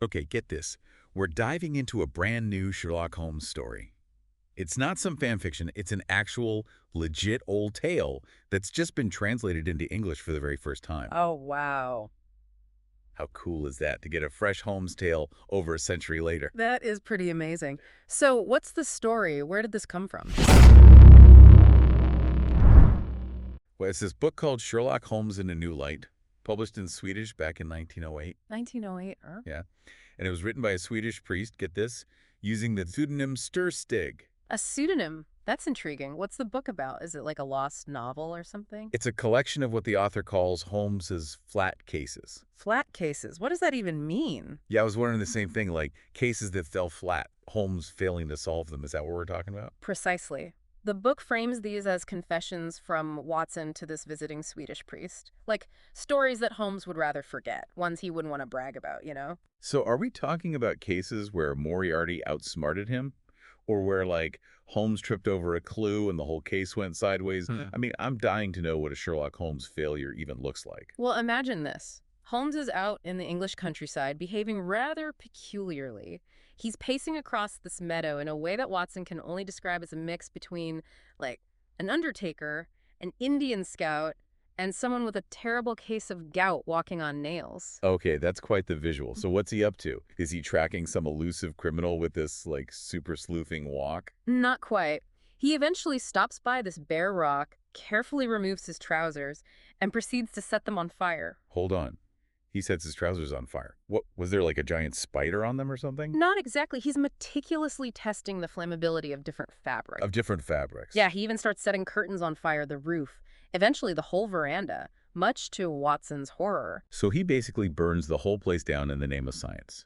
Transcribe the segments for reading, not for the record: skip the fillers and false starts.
Okay, get this. We're diving into a brand new Sherlock Holmes story. It's not some fan fiction, it's an actual, legit old tale that's just been translated into English for the very first time. Oh, wow. How cool is that to get a fresh Holmes tale over a century later? That is pretty amazing. So, what's the story? Where did this come from? Well, it's this book called Sherlock Holmes in a New Light, published in Swedish back in 1908. 1908. Yeah. And it was written by a Swedish priest, get this, using the pseudonym Sturstig. A pseudonym. That's intriguing. What's the book about? Is it like a lost novel or something? It's a collection of what the author calls Holmes's flat cases. Flat cases. What does that even mean? Yeah, I was wondering the same thing, like cases that fell flat, Holmes failing to solve them. Is that what we're talking about? Precisely. The book frames these as confessions from Watson to this visiting Swedish priest. Like stories that Holmes would rather forget, ones he wouldn't want to brag about, you know? So are we talking about cases where Moriarty outsmarted him? Or where, like, Holmes tripped over a clue and the whole case went sideways? I mean, I'm dying to know what a Sherlock Holmes failure even looks like. Well, imagine this. Holmes is out in the English countryside behaving rather peculiarly. He's pacing across this meadow in a way that Watson can only describe as a mix between, like, an undertaker, an Indian scout, and someone with a terrible case of gout walking on nails. Okay, that's quite the visual. So what's he up to? Is he tracking some elusive criminal with this, like, super sleuthing walk? Not quite. He eventually stops by this bare rock, carefully removes his trousers, and proceeds to set them on fire. Hold on. He sets his trousers on fire. What, was there like a giant spider on them or something? Not exactly. He's meticulously testing the flammability of different fabrics. Of different fabrics. Yeah, he even starts setting curtains on fire, the roof, eventually the whole veranda, much to Watson's horror. So he basically burns the whole place down in the name of science.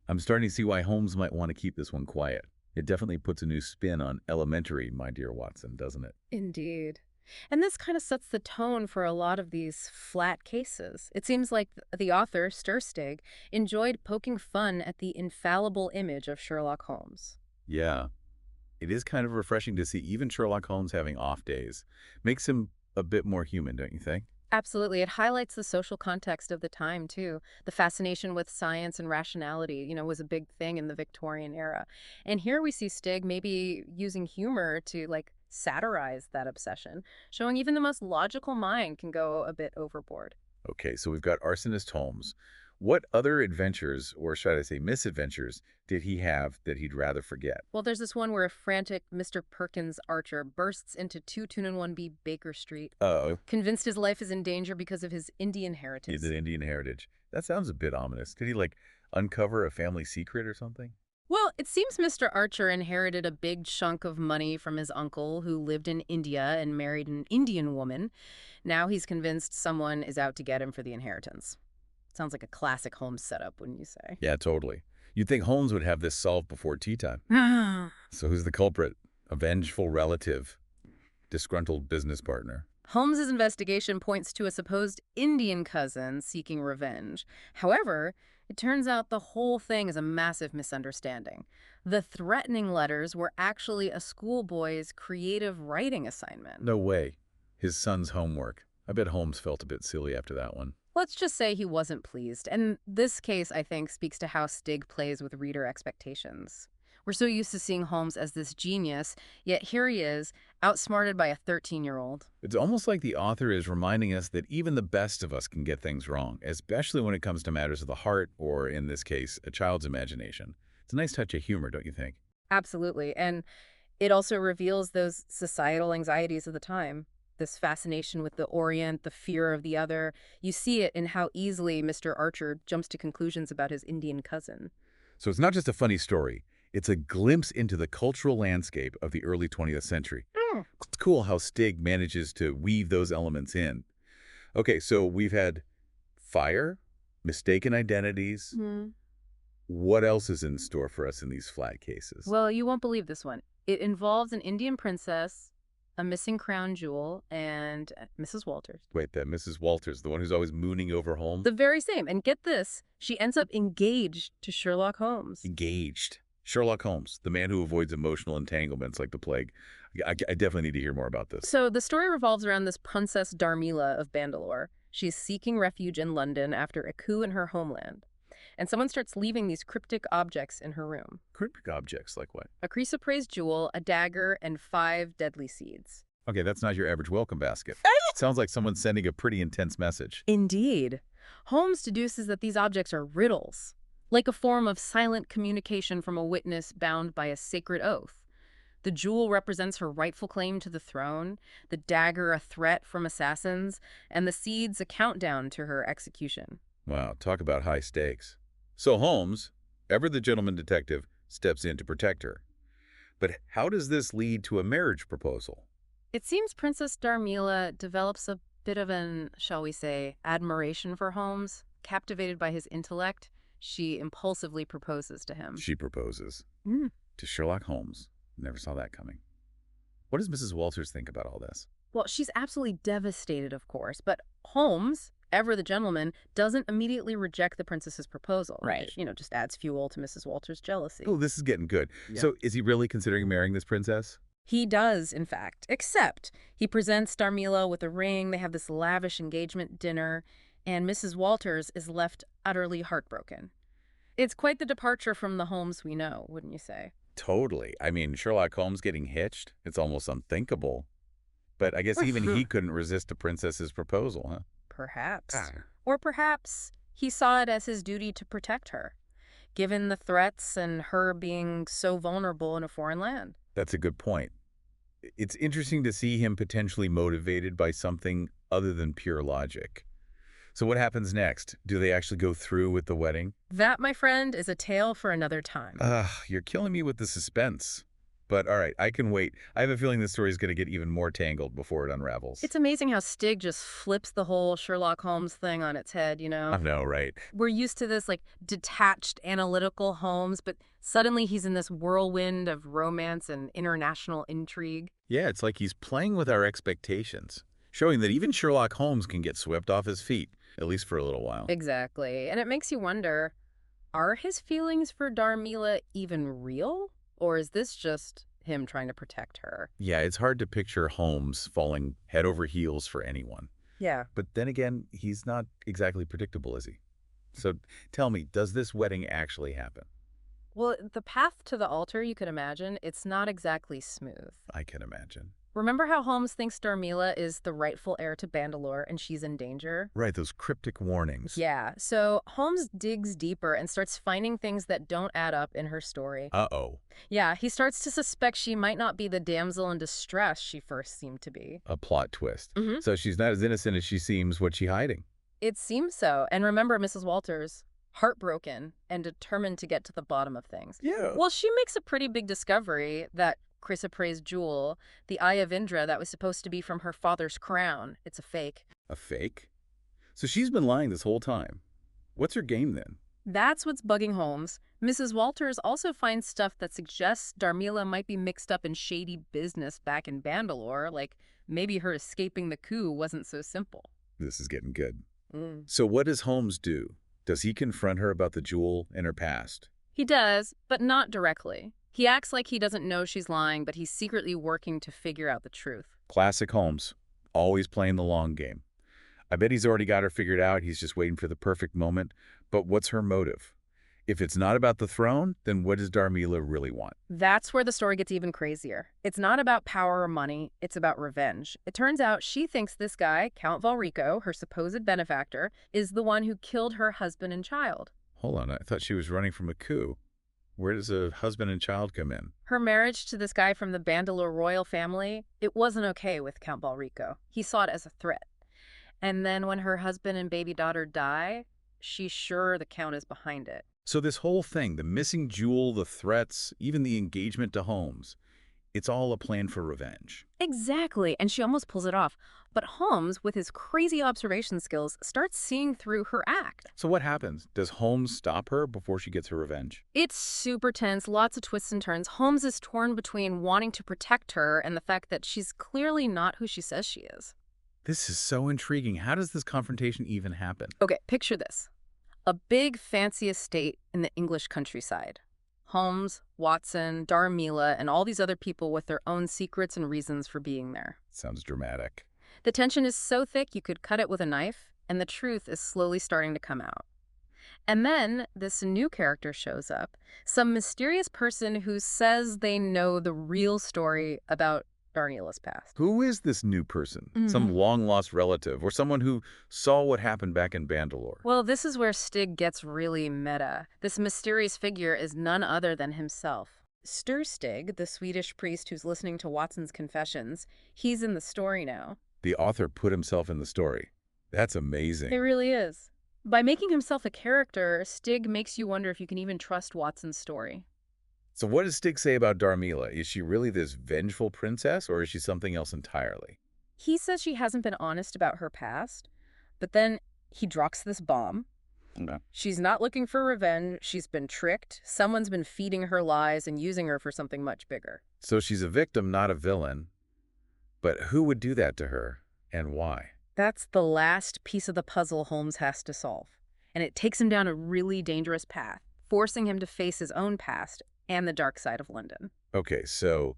I'm starting to see why Holmes might want to keep this one quiet. It definitely puts a new spin on elementary, my dear Watson, doesn't it? Indeed. And this kind of sets the tone for a lot of these flat cases. It seems like the author, Sturstig, enjoyed poking fun at the infallible image of Sherlock Holmes. Yeah. It is kind of refreshing to see even Sherlock Holmes having off days. Makes him a bit more human, don't you think? Absolutely. It highlights the social context of the time, too. The fascination with science and rationality, was a big thing in the Victorian era. And here we see Stig maybe using humor to, like, satirize that obsession, showing even the most logical mind can go a bit overboard. Okay, so we've got Arsonist Holmes. What other adventures, or should I say misadventures, did he have that he'd rather forget? Well, there's this one where a frantic Mr. Perkins Archer bursts into 221B Baker Street, Uh-oh, convinced his life is in danger because of his Indian heritage. the Indian heritage. That sounds a bit ominous. Did he, like, uncover a family secret or something? Well, it seems Mr. Archer inherited a big chunk of money from his uncle who lived in India and married an Indian woman. Now he's convinced someone is out to get him for the inheritance. Sounds like a classic Holmes setup, wouldn't you say? Yeah, totally. You'd think Holmes would have this solved before tea time. So who's the culprit? A vengeful relative, disgruntled business partner. Holmes's investigation points to a supposed Indian cousin seeking revenge. However, it turns out the whole thing is a massive misunderstanding. The threatening letters were actually a schoolboy's creative writing assignment. No way. His son's homework. I bet Holmes felt a bit silly after that one. Let's just say he wasn't pleased. And this case, I think, speaks to how Stig plays with reader expectations. We're so used to seeing Holmes as this genius, yet here he is, outsmarted by a 13-year-old. It's almost like the author is reminding us that even the best of us can get things wrong, especially when it comes to matters of the heart, or in this case, a child's imagination. It's a nice touch of humor, don't you think? Absolutely. And it also reveals those societal anxieties of the time. This fascination with the Orient, the fear of the other. You see it in how easily Mr. Archer jumps to conclusions about his Indian cousin. So it's not just a funny story. It's a glimpse into the cultural landscape of the early 20th century. It's cool how Stig manages to weave those elements in. Okay, so we've had fire, mistaken identities. What else is in store for us in these flat cases? Well, you won't believe this one. It involves an Indian princess, a missing crown jewel, and Mrs. Walters. Wait, that Mrs. Walters, the one who's always mooning over Holmes? The very same. And get this, she ends up engaged to Sherlock Holmes. Engaged. Sherlock Holmes, the man who avoids emotional entanglements like the plague. I definitely need to hear more about this. So the story revolves around this Princess Darmila of Bandalore. She's seeking refuge in London after a coup in her homeland. and someone starts leaving these cryptic objects in her room. Cryptic objects, like what? A chrysoprase jewel, a dagger, and 5 deadly seeds. Okay, that's not your average welcome basket. Sounds like someone's sending a pretty intense message. Indeed. Holmes deduces that these objects are riddles, like a form of silent communication from a witness bound by a sacred oath. The jewel represents her rightful claim to the throne, the dagger a threat from assassins, and the seeds a countdown to her execution. Wow, talk about high stakes. So Holmes, ever the gentleman detective, steps in to protect her. But how does this lead to a marriage proposal? It seems Princess Darmila develops a bit of an, shall we say, admiration for Holmes. Captivated by his intellect, she impulsively proposes to him. She proposes. Mm. To Sherlock Holmes. Never saw that coming. What does Mrs. Walters think about all this? Well, she's absolutely devastated, of course, but Holmes, ever the gentleman, doesn't immediately reject the princess's proposal. Right. Which, just adds fuel to Mrs. Walters' jealousy. Oh, this is getting good. Yeah. So is he really considering marrying this princess? He does, in fact, except he presents Darmila with a ring, they have this lavish engagement dinner, and Mrs. Walters is left utterly heartbroken. It's quite the departure from the Holmes we know, wouldn't you say? Totally. I mean, Sherlock Holmes getting hitched? It's almost unthinkable. But I guess even he couldn't resist a princess's proposal, huh? Perhaps. Or perhaps he saw it as his duty to protect her, given the threats and her being so vulnerable in a foreign land. That's a good point. It's interesting to see him potentially motivated by something other than pure logic. So what happens next? Do they actually go through with the wedding? That, my friend, is a tale for another time. You're killing me with the suspense. But all right, I can wait. I have a feeling this story is going to get even more tangled before it unravels. It's amazing how Stig just flips the whole Sherlock Holmes thing on its head, I know, right? We're used to this, detached, analytical Holmes, but suddenly he's in this whirlwind of romance and international intrigue. Yeah, it's like he's playing with our expectations, showing that even Sherlock Holmes can get swept off his feet, at least for a little while. Exactly. And it makes you wonder, are his feelings for Darmila even real? Or is this just him trying to protect her? Yeah, it's hard to picture Holmes falling head over heels for anyone. Yeah. But then again, he's not exactly predictable, is he? So tell me, does this wedding actually happen? Well, the path to the altar, you could imagine, it's not exactly smooth. I can imagine. Remember how Holmes thinks Darmila is the rightful heir to Bandalore and she's in danger? Right, those cryptic warnings. Yeah, so Holmes digs deeper and starts finding things that don't add up in her story. Uh-oh. Yeah, he starts to suspect she might not be the damsel in distress she first seemed to be. A plot twist. Mm-hmm. So she's not as innocent as she seems. What's she hiding? It seems so. And remember Mrs. Walters, heartbroken and determined to get to the bottom of things. Yeah. Well, she makes a pretty big discovery, that chrysoprase jewel, the Eye of Indra that was supposed to be from her father's crown. It's a fake. A fake? So she's been lying this whole time. What's her game then? That's what's bugging Holmes. Mrs. Walters also finds stuff that suggests Darmila might be mixed up in shady business back in Bandalore, like maybe her escaping the coup wasn't so simple. This is getting good. Mm. So what does Holmes do? Does he confront her about the jewel and her past? He does, but not directly. He acts like he doesn't know she's lying, but he's secretly working to figure out the truth. Classic Holmes. Always playing the long game. I bet he's already got her figured out. He's just waiting for the perfect moment. But what's her motive? If it's not about the throne, then what does Darmila really want? That's where the story gets even crazier. It's not about power or money, it's about revenge. It turns out she thinks this guy, Count Valrico, her supposed benefactor, is the one who killed her husband and child. Hold on, I thought she was running from a coup. Where does a husband and child come in? Her marriage to this guy from the Bandalore royal family, it wasn't okay with Count Valrico. He saw it as a threat. And then when her husband and baby daughter die, she's sure the Count is behind it. So this whole thing, the missing jewel, the threats, even the engagement to Holmes, it's all a plan for revenge. Exactly, and she almost pulls it off. But Holmes, with his crazy observation skills, starts seeing through her act. So what happens? Does Holmes stop her before she gets her revenge? It's super tense, lots of twists and turns. Holmes is torn between wanting to protect her and the fact that she's clearly not who she says she is. This is so intriguing. How does this confrontation even happen? Okay, picture this. A big, fancy estate in the English countryside. Holmes, Watson, Darmila, and all these other people with their own secrets and reasons for being there. Sounds dramatic. The tension is so thick you could cut it with a knife, and the truth is slowly starting to come out. And then this new character shows up, some mysterious person who says they know the real story about Darniela's past. Who is this new person? Some Mhm. long-lost relative or someone who saw what happened back in Bandalore? Well, this is where Stig gets really meta. This mysterious figure is none other than himself. Stig, the Swedish priest who's listening to Watson's confessions, he's in the story now. The author put himself in the story. That's It amazing. really is. By making himself a character, Stig makes you wonder if you can even trust Watson's story. So what does Stig say about Darmila? Is she really this vengeful princess, or is she something else entirely? He says she hasn't been honest about her past, but then he drops this bomb. Okay. She's not looking for revenge. She's been tricked. Someone's been feeding her lies and using her for something much bigger. So she's a victim, not a villain. But who would do that to her, and why? That's the last piece of the puzzle Holmes has to solve. And it takes him down a really dangerous path, forcing him to face his own past and the dark side of London. Okay, so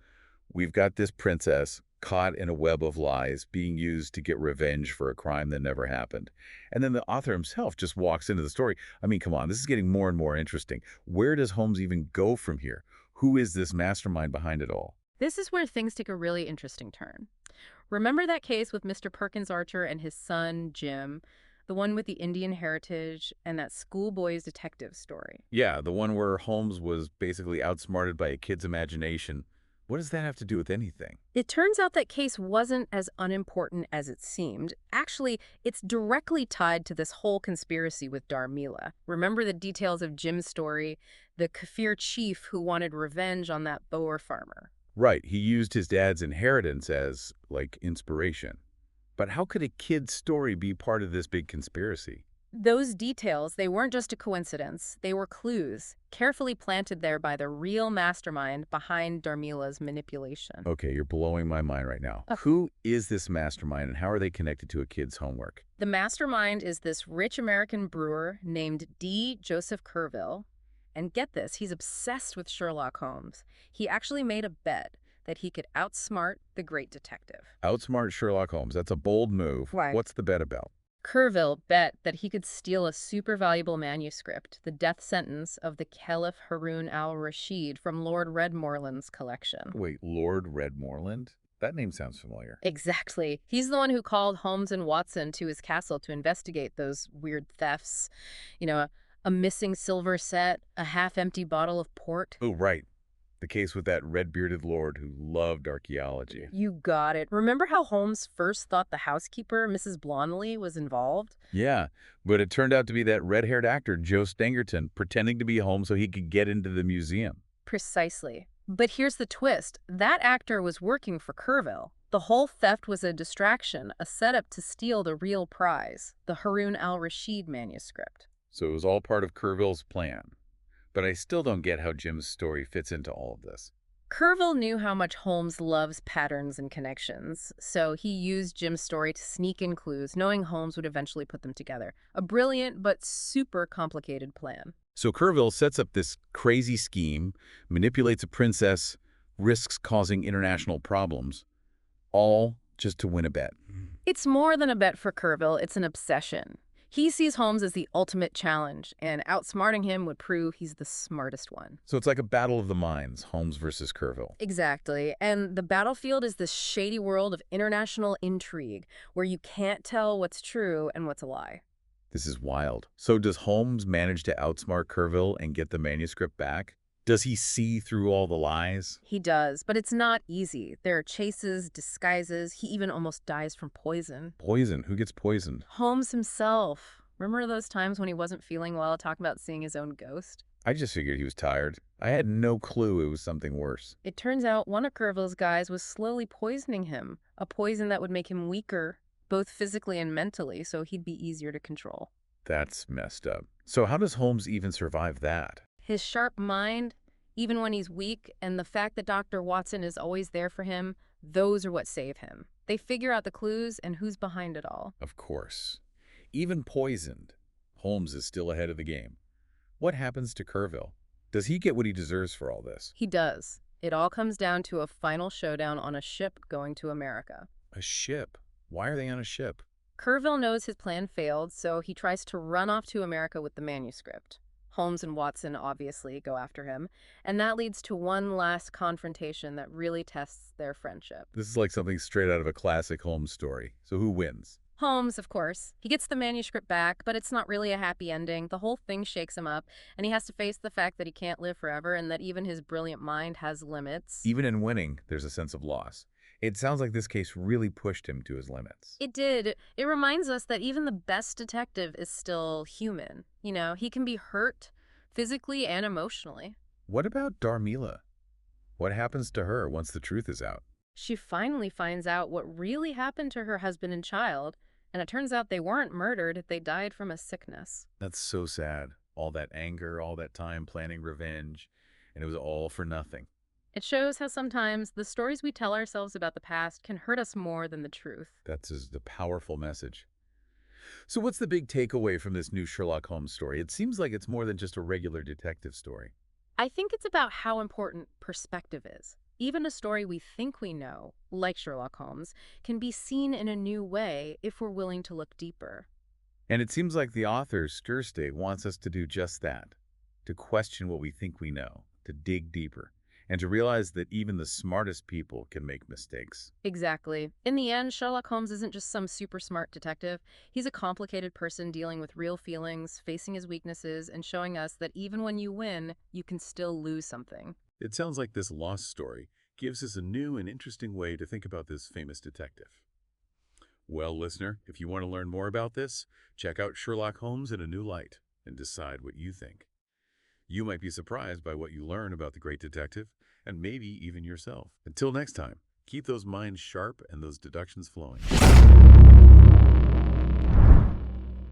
we've got this princess caught in a web of lies being used to get revenge for a crime that never happened. And then the author himself just walks into the story. I mean, come on, this is getting more and more interesting. Where does Holmes even go from here? Who is this mastermind behind it all? This is where things take a really interesting turn. Remember that case with Mr. Perkins Archer and his son, Jim? The one with the Indian heritage and that schoolboy's detective story. Yeah, the one where Holmes was basically outsmarted by a kid's imagination. What does that have to do with anything? It turns out that case wasn't as unimportant as it seemed. Actually, it's directly tied to this whole conspiracy with Darmila. Remember the details of Jim's story, the Kaffir chief who wanted revenge on that Boer farmer. Right, he used his dad's inheritance as, like, inspiration. But how could a kid's story be part of this big conspiracy? Those details, they weren't just a coincidence. They were clues, carefully planted there by the real mastermind behind Darmila's manipulation. Okay, you're blowing my mind right now. Who is this mastermind and how are they connected to a kid's homework? The mastermind is this rich American brewer named D. Joseph Kerville. And get this, he's obsessed with Sherlock Holmes. He actually made a bet that he could outsmart the great detective. Outsmart Sherlock Holmes. That's a bold move. Right. What's the bet about? Kerville bet that he could steal a super valuable manuscript, the death sentence of the Caliph Harun al-Rashid from Lord Redmoreland's collection. Wait, Lord Redmoreland? That name sounds familiar. Exactly. He's the one who called Holmes and Watson to his castle to investigate those weird thefts. You know, a missing silver set, a half-empty bottle of port. Oh, right. The case with that red-bearded lord who loved archaeology. You got it. Remember how Holmes first thought the housekeeper, Mrs. Blonley, was involved? Yeah, but it turned out to be that red-haired actor, Joe Stangerton, pretending to be Holmes so he could get into the museum. Precisely. But here's the twist. That actor was working for Kerville. The whole theft was a distraction, a setup to steal the real prize, the Harun al-Rashid manuscript. So it was all part of Kerville's plan. But I still don't get how Jim's story fits into all of this. Kerville knew how much Holmes loves patterns and connections, so he used Jim's story to sneak in clues, knowing Holmes would eventually put them together. A brilliant but super complicated plan. So Kerville sets up this crazy scheme, manipulates a princess, risks causing international problems, all just to win a bet. It's more than a bet for Kerville, it's an obsession. He sees Holmes as the ultimate challenge, and outsmarting him would prove he's the smartest one. So it's like a battle of the minds, Holmes versus Kerville. Exactly, and the battlefield is this shady world of international intrigue, where you can't tell what's true and what's a lie. This is wild. So does Holmes manage to outsmart Kerville and get the manuscript back? Does he see through all the lies? He does, but it's not easy. There are chases, disguises, he even almost dies from poison. Poison? Who gets poisoned? Holmes himself. Remember those times when he wasn't feeling well, talking about seeing his own ghost? I just figured he was tired. I had no clue it was something worse. It turns out one of Kerville's guys was slowly poisoning him, a poison that would make him weaker, both physically and mentally, so he'd be easier to control. That's messed up. So how does Holmes even survive that? His sharp mind, even when he's weak, and the fact that Dr. Watson is always there for him, those are what save him. They figure out the clues and who's behind it all. Of course. Even poisoned, Holmes is still ahead of the game. What happens to Kerville? Does he get what he deserves for all this? He does. It all comes down to a final showdown on a ship going to America. A ship? Why are they on a ship? Kerrville knows his plan failed, so he tries to run off to America with the manuscript. Holmes and Watson obviously go after him, and that leads to one last confrontation that really tests their friendship. This is like something straight out of a classic Holmes story. So who wins? Holmes, of course. He gets the manuscript back, but it's not really a happy ending. The whole thing shakes him up, and he has to face the fact that he can't live forever and that even his brilliant mind has limits. Even in winning, there's a sense of loss. It sounds like this case really pushed him to his limits. It did. It reminds us that even the best detective is still human. You know, he can be hurt physically and emotionally. What about Darmila? What happens to her once the truth is out? She finally finds out what really happened to her husband and child, and it turns out they weren't murdered, they died from a sickness. That's so sad. All that anger, all that time planning revenge, and it was all for nothing. It shows how sometimes the stories we tell ourselves about the past can hurt us more than the truth. That's the powerful message. So what's the big takeaway from this new Sherlock Holmes story? It seems like it's more than just a regular detective story. I think it's about how important perspective is. Even a story we think we know, like Sherlock Holmes, can be seen in a new way if we're willing to look deeper. And it seems like the author, Sturstay, wants us to do just that, to question what we think we know, to dig deeper, and to realize that even the smartest people can make mistakes. Exactly. In the end, Sherlock Holmes isn't just some super smart detective. He's a complicated person dealing with real feelings, facing his weaknesses, and showing us that even when you win, you can still lose something. It sounds like this lost story gives us a new and interesting way to think about this famous detective. Well, listener, if you want to learn more about this, check out Sherlock Holmes in a new light and decide what you think. You might be surprised by what you learn about the great detective, and maybe even yourself. Until next time, keep those minds sharp and those deductions flowing.